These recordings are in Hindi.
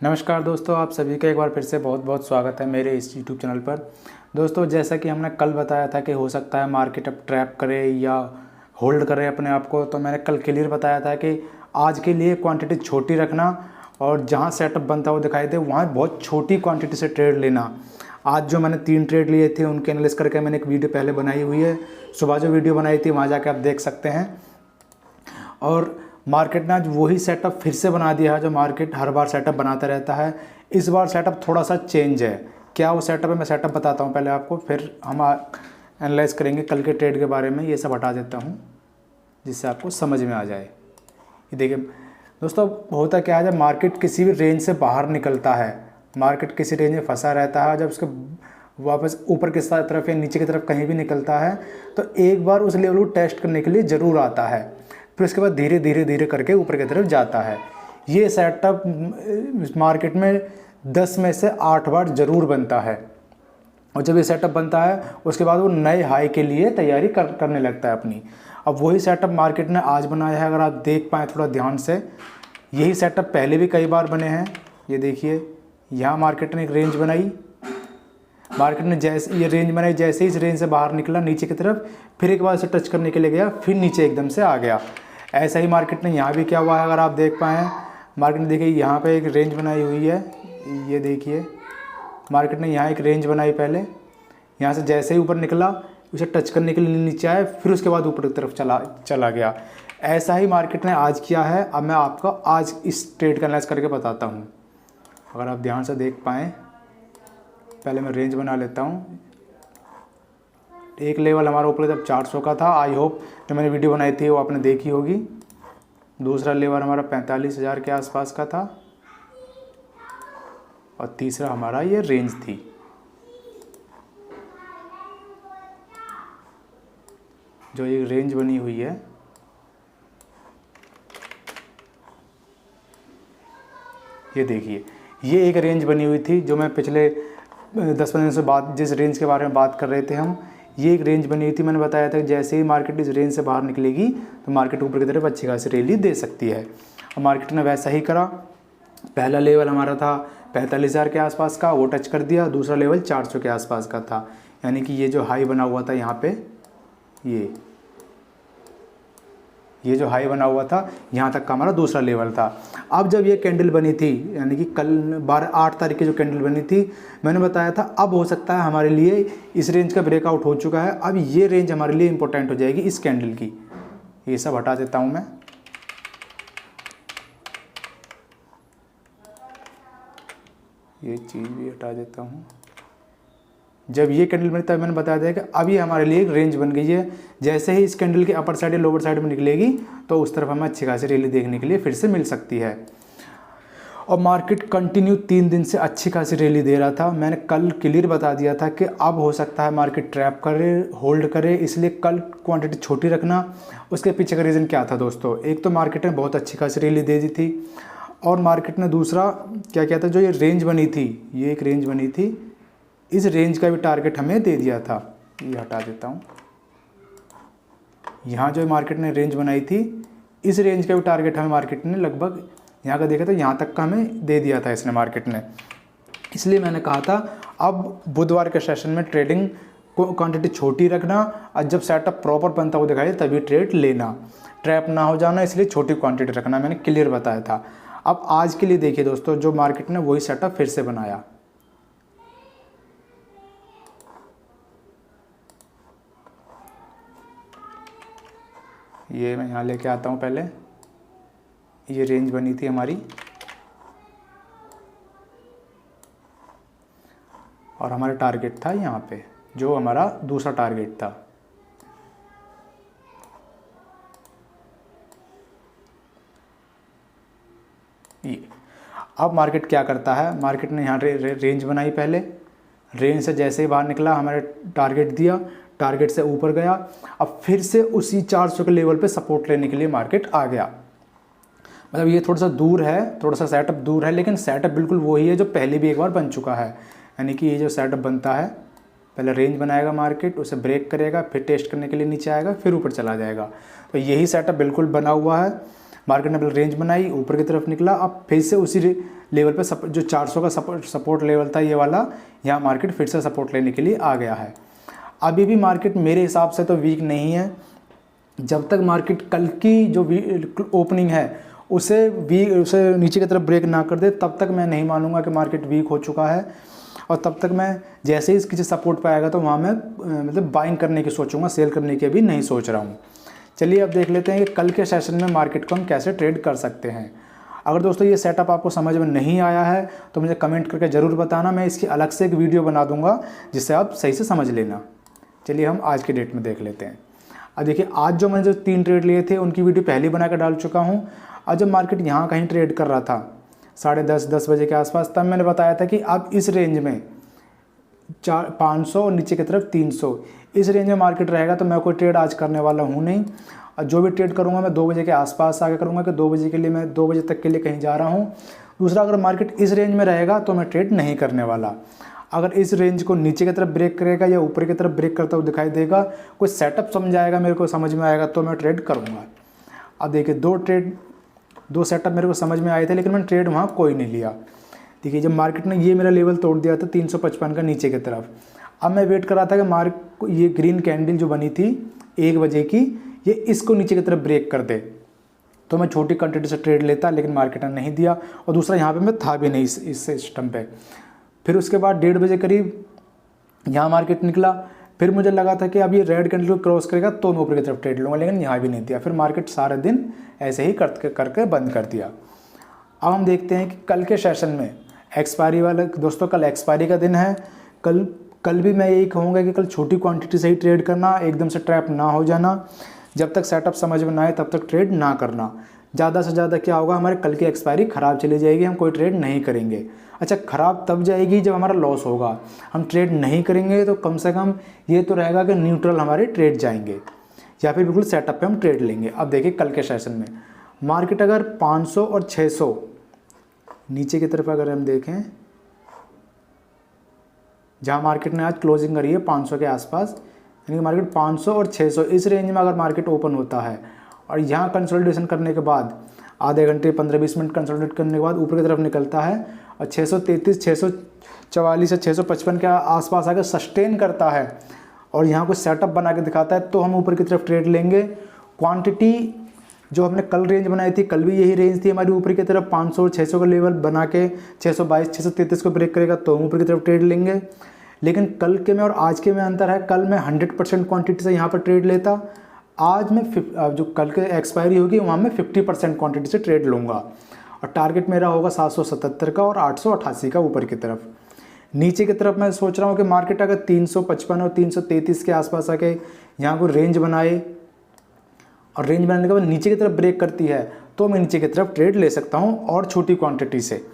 नमस्कार दोस्तों, आप सभी का एक बार फिर से बहुत बहुत स्वागत है मेरे इस यूट्यूब चैनल पर। दोस्तों, जैसा कि हमने कल बताया था कि हो सकता है मार्केट अब ट्रैप करे या होल्ड करे अपने आप को, तो मैंने कल क्लियर बताया था कि आज के लिए क्वांटिटी छोटी रखना और जहां सेटअप बनता हुआ दिखाई दे वहां बहुत छोटी क्वांटिटी से ट्रेड लेना। आज जो मैंने 3 ट्रेड लिए थे उनके एनालिसिस करके मैंने एक वीडियो पहले बनाई हुई है। सुबह जो वीडियो बनाई थी वहाँ जाके आप देख सकते हैं। और मार्केट ने आज वही सेटअप फिर से बना दिया है जो मार्केट हर बार सेटअप बनाता रहता है। इस बार सेटअप थोड़ा सा चेंज है। क्या वो सेटअप है, मैं सेटअप बताता हूँ पहले आपको, फिर हम एनालाइज करेंगे कल के ट्रेड के बारे में। ये सब हटा देता हूँ जिससे आपको समझ में आ जाए। ये देखिए दोस्तों, होता क्या है, जब मार्केट किसी भी रेंज से बाहर निकलता है, मार्केट किसी रेंज में फंसा रहता है, जब उसके वापस ऊपर की तरफ या नीचे की तरफ कहीं भी निकलता है तो एक बार उस लेवल को टेस्ट करने के लिए ज़रूर आता है, फिर उसके बाद धीरे धीरे धीरे करके ऊपर की तरफ जाता है। ये सेटअप मार्केट में 10 में से 8 बार ज़रूर बनता है। और जब ये सेटअप बनता है उसके बाद वो नए हाई के लिए तैयारी करने लगता है अपनी। अब वही सेटअप मार्केट ने आज बनाया है। अगर आप देख पाएँ थोड़ा ध्यान से, यही सेटअप पहले भी कई बार बने हैं। ये देखिए, यहाँ मार्केट ने एक रेंज बनाई, मार्केट ने जैसे ये रेंज बनाई, जैसे ही इस रेंज से बाहर निकला नीचे की तरफ, फिर एक बार इसे टच करने के लिए गया, फिर नीचे एकदम से आ गया। ऐसा ही मार्केट ने यहाँ भी क्या हुआ है, अगर आप देख पाएँ, मार्केट ने देखिए यहाँ पे एक रेंज बनाई हुई है। ये देखिए, मार्केट ने यहाँ एक रेंज बनाई पहले, यहाँ से जैसे ही ऊपर निकला उसे टच करने के लिए नीचे आया, फिर उसके बाद ऊपर की तरफ चला गया। ऐसा ही मार्केट ने आज किया है। अब मैं आपको आज इस ट्रेड का एनालाइज करके बताता हूँ। अगर आप ध्यान से देख पाएँ, पहले मैं रेंज बना लेता हूँ। एक लेवल हमारा ऊपर जब 400 का था, आई होप जो मैंने वीडियो बनाई थी वो आपने देखी होगी। दूसरा लेवल हमारा 45,000 के आसपास का था और तीसरा हमारा ये रेंज थी। जो एक रेंज बनी हुई है, ये देखिए, ये एक रेंज बनी हुई थी जो मैं पिछले 10-15 दिन से बाद जिस रेंज के बारे में बात कर रहे थे हम, ये एक रेंज बनी हुई थी। मैंने बताया था कि जैसे ही मार्केट इस रेंज से बाहर निकलेगी तो मार्केट ऊपर की तरफ अच्छी खासी रैली दे सकती है। और मार्केट ने वैसा ही करा। पहला लेवल हमारा था 45,000 के आसपास का, वो टच कर दिया। दूसरा लेवल 400 के आसपास का था, यानी कि ये जो हाई बना हुआ था यहाँ पे, ये जो हाई बना हुआ था यहाँ तक का हमारा दूसरा लेवल था। अब जब ये कैंडल बनी थी, यानी कि कल 8 तारीख की जो कैंडल बनी थी, मैंने बताया था अब हो सकता है हमारे लिए इस रेंज का ब्रेकआउट हो चुका है। अब ये रेंज हमारे लिए इंपॉर्टेंट हो जाएगी इस कैंडल की। ये सब हटा देता हूँ मैं। ये चीज़ भी हटा देता हूँ। जब ये कैंडल बनी तब मैंने बताया था कि अब ये हमारे लिए एक रेंज बन गई है। जैसे ही इस कैंडल के अपर साइड या लोअर साइड में निकलेगी तो उस तरफ हमें अच्छी खासी रैली देखने के लिए फिर से मिल सकती है। और मार्केट कंटिन्यू 3 दिन से अच्छी खासी रैली दे रहा था। मैंने कल क्लियर बता दिया था कि अब हो सकता है मार्केट ट्रैप करे, होल्ड करे, इसलिए कल क्वांटिटी छोटी रखना। उसके पीछे का रीज़न क्या था दोस्तों? एक तो मार्केट ने बहुत अच्छी खासी रैली दे दी थी, और मार्केट ने दूसरा क्या किया था, जो ये रेंज बनी थी, ये एक रेंज बनी थी, इस रेंज का भी टारगेट हमें दे दिया था। ये हटा देता हूँ। यहाँ जो मार्केट ने रेंज बनाई थी, इस रेंज का भी टारगेट हमें मार्केट ने लगभग यहाँ का देखा था, यहाँ तक का हमें दे दिया था इसने मार्केट ने। इसलिए मैंने कहा था अब बुधवार के सेशन में ट्रेडिंग को क्वांटिटी छोटी रखना, और जब सेटअप प्रॉपर बनता हुआ दिखाई तभी ट्रेड लेना, ट्रैप ना हो जाना, इसलिए छोटी क्वांटिटी रखना, मैंने क्लियर बताया था। अब आज के लिए देखिए दोस्तों, जो मार्केट ने वही सेटअप फिर से बनाया। ये मैं यहाँ लेके आता हूँ। पहले ये रेंज बनी थी हमारी, और हमारा टारगेट था यहाँ पे, जो हमारा दूसरा टारगेट था। ये अब मार्केट क्या करता है, मार्केट ने यहाँ रेंज बनाई, पहले रेंज से जैसे ही बाहर निकला हमारे टारगेट दिया, टारगेट से ऊपर गया, अब फिर से उसी 400 के लेवल पे सपोर्ट लेने के लिए मार्केट आ गया। मतलब ये थोड़ा सा दूर है, थोड़ा सा सेटअप दूर है, लेकिन सेटअप बिल्कुल वही है जो पहले भी एक बार बन चुका है। यानी कि ये जो सेटअप बनता है, पहले रेंज बनाएगा मार्केट, उसे ब्रेक करेगा, फिर टेस्ट करने के लिए नीचे आएगा, फिर ऊपर चला जाएगा। तो यही सेटअप बिल्कुल बना हुआ है। मार्केट ने पहले रेंज बनाई, ऊपर की तरफ निकला, अब फिर से उसी लेवल पे जो 400 का सपोर्ट लेवल था ये वाला, यहाँ मार्केट फिर से सपोर्ट लेने के लिए आ गया है। अभी भी मार्केट मेरे हिसाब से तो वीक नहीं है। जब तक मार्केट कल की जो ओपनिंग है उसे नीचे की तरफ ब्रेक ना कर दे, तब तक मैं नहीं मानूंगा कि मार्केट वीक हो चुका है। और तब तक मैं जैसे ही इसकी सपोर्ट पाएगा तो वहाँ मैं मतलब बाइंग करने की सोचूंगा, सेल करने की अभी नहीं सोच रहा हूँ। चलिए अब देख लेते हैं कि कल के सेशन में मार्केट को हम कैसे ट्रेड कर सकते हैं। अगर दोस्तों ये सेटअप आपको समझ में नहीं आया है तो मुझे कमेंट करके ज़रूर बताना, मैं इसकी अलग से एक वीडियो बना दूंगा जिससे आप सही से समझ लेना। चलिए हम आज की डेट में देख लेते हैं। अब देखिए आज जो मैंने जो 3 ट्रेड लिए थे उनकी वीडियो पहले बना कर डाल चुका हूँ। आज जब मार्केट यहाँ कहीं ट्रेड कर रहा था 10:30 बजे के आसपास, तब मैंने बताया था कि आप इस रेंज में 500 और नीचे की तरफ 300 इस रेंज में मार्केट रहेगा तो मैं कोई ट्रेड आज करने वाला हूँ नहीं। और जो भी ट्रेड करूँगा मैं 2 बजे के आसपास आगे करूँगा कि 2 बजे के लिए मैं 2 बजे तक के लिए कहीं जा रहा हूँ। दूसरा, अगर मार्केट इस रेंज में रहेगा तो मैं ट्रेड नहीं करने वाला। अगर इस रेंज को नीचे की तरफ ब्रेक करेगा या ऊपर की तरफ ब्रेक करता हुआ दिखाई देगा, कोई सेटअप समझ आएगा, मेरे को समझ में आएगा तो मैं ट्रेड करूँगा। अब देखिए 2 सेटअप मेरे को समझ में आए थे, लेकिन मैंने ट्रेड वहाँ कोई नहीं लिया। देखिए जब मार्केट ने ये मेरा लेवल तोड़ दिया था 355 का नीचे की तरफ, अब मैं वेट कर रहा था कि ये ग्रीन कैंडल जो बनी थी 1 बजे की, ये इसको नीचे की तरफ ब्रेक कर दे तो मैं छोटी क्वांटिटी से ट्रेड लेता, लेकिन मार्केट ने नहीं दिया। और दूसरा यहाँ पे मैं था भी नहीं इस सिस्टम पे। फिर उसके बाद 1:30 बजे करीब यहाँ मार्केट निकला, फिर मुझे लगा था कि अब ये रेड कैंडल को क्रॉस करेगा तो मैं ऊपर की तरफ ट्रेड लूँगा, लेकिन यहाँ भी नहीं दिया। फिर मार्केट सारे दिन ऐसे ही करके बंद कर दिया। अब हम देखते हैं कि कल के सेशन में एक्सपायरी वाला, दोस्तों कल एक्सपायरी का दिन है। कल भी मैं यही कहूँगा कि कल छोटी क्वांटिटी से ही ट्रेड करना, एकदम से ट्रैप ना हो जाना। जब तक सेटअप समझ में ना आए तब तक ट्रेड ना करना। ज़्यादा से ज़्यादा क्या होगा, हमारे कल की एक्सपायरी ख़राब चली जाएगी, हम कोई ट्रेड नहीं करेंगे। अच्छा, ख़राब तब जाएगी जब हमारा लॉस होगा। हम ट्रेड नहीं करेंगे तो कम से कम ये तो रहेगा कि न्यूट्रल हमारे ट्रेड जाएंगे, या फिर बिल्कुल सेटअप पे हम ट्रेड लेंगे। अब देखिए कल के सेशन में मार्केट अगर 500 और 600 नीचे की तरफ अगर हम देखें, जहाँ मार्केट ने आज क्लोजिंग करी है 500 के आसपास, यानी कि मार्केट 500 और 600 इस रेंज में अगर मार्केट ओपन होता है और यहाँ कंसोलिडेशन करने के बाद आधे घंटे 15-20 मिनट कंसोलिडेट करने के बाद ऊपर की तरफ निकलता है और 633, 644 से 655 के आसपास आकर सस्टेन करता है और यहाँ कुछ सेटअप बना के दिखाता है, तो हम ऊपर की तरफ ट्रेड लेंगे। क्वांटिटी जो हमने कल रेंज बनाई थी, कल भी यही रेंज थी हमारी ऊपर की तरफ 500 और 600 का लेवल बना के 622, 633 को ब्रेक करेगा तो हम ऊपर की तरफ ट्रेड लेंगे। लेकिन कल के में और आज के में अंतर है, कल मैं 100% क्वांटिटी से यहाँ पर ट्रेड लेता, आज मैं जो कल के एक्सपायरी होगी वहाँ मैं 50% क्वांटिटी से ट्रेड लूँगा और टारगेट मेरा होगा 777 का और 888 का ऊपर की तरफ। नीचे की तरफ मैं सोच रहा हूँ कि मार्केट अगर 355 और 333 के आसपास आके यहाँ को रेंज बनाए और रेंज बनाने के बाद नीचे की तरफ ब्रेक करती है तो मैं नीचे की तरफ ट्रेड ले सकता हूँ और छोटी क्वांटिटी से।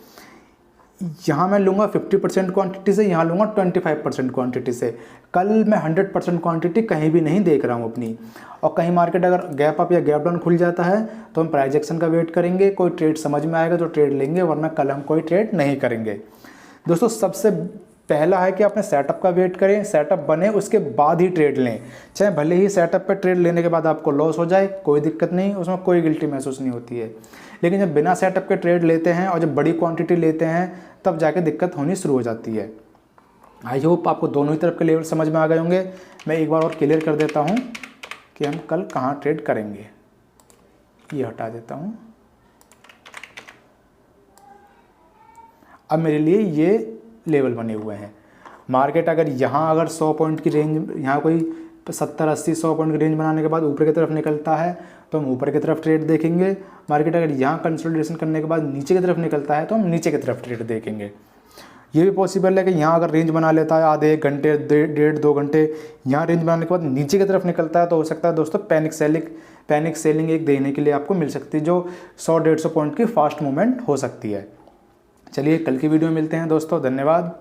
यहाँ मैं लूँगा 50% क्वांटिटी से, यहाँ लूँगा 25% क्वांटिटी से। कल मैं 100% क्वांटिटी कहीं भी नहीं देख रहा हूँ अपनी। और कहीं मार्केट अगर गैप अप या गैप डाउन खुल जाता है तो हम प्राइस एक्शन का वेट करेंगे, कोई ट्रेड समझ में आएगा तो ट्रेड लेंगे, वरना कल हम कोई ट्रेड नहीं करेंगे। दोस्तों सबसे पहला है कि अपने सेटअप का वेट करें, सेटअप बने उसके बाद ही ट्रेड लें। चाहे भले ही सेटअप पे ट्रेड लेने के बाद आपको लॉस हो जाए, कोई दिक्कत नहीं, उसमें कोई गिल्टी महसूस नहीं होती है। लेकिन जब बिना सेटअप के ट्रेड लेते हैं और जब बड़ी क्वांटिटी लेते हैं तब जाके दिक्कत होनी शुरू हो जाती है। आई होप आपको दोनों ही तरफ के लेवल समझ में आ गए होंगे। मैं एक बार और क्लियर कर देता हूँ कि हम कल कहाँ ट्रेड करेंगे। ये हटा देता हूँ। अब मेरे लिए ये लेवल बने हुए हैं। मार्केट अगर यहाँ अगर 100 पॉइंट की रेंज, यहाँ कोई 70, 80, 100 पॉइंट की रेंज बनाने के बाद ऊपर की तरफ निकलता है तो हम ऊपर की तरफ ट्रेड देखेंगे। मार्केट अगर यहाँ कंसोलिडेशन करने के बाद नीचे की तरफ निकलता है तो हम नीचे की तरफ ट्रेड देखेंगे। ये भी पॉसिबल है कि यहाँ अगर रेंज बना लेता है आधे 1 घंटे, 1.5-2 घंटे, यहाँ रेंज बनाने के बाद नीचे की तरफ निकलता है तो हो सकता है दोस्तों पैनिक सेलिंग एक देने के लिए आपको मिल सकती है, जो 100-150 पॉइंट की फास्ट मूवमेंट हो सकती है। चलिए कल की वीडियो में मिलते हैं दोस्तों, धन्यवाद।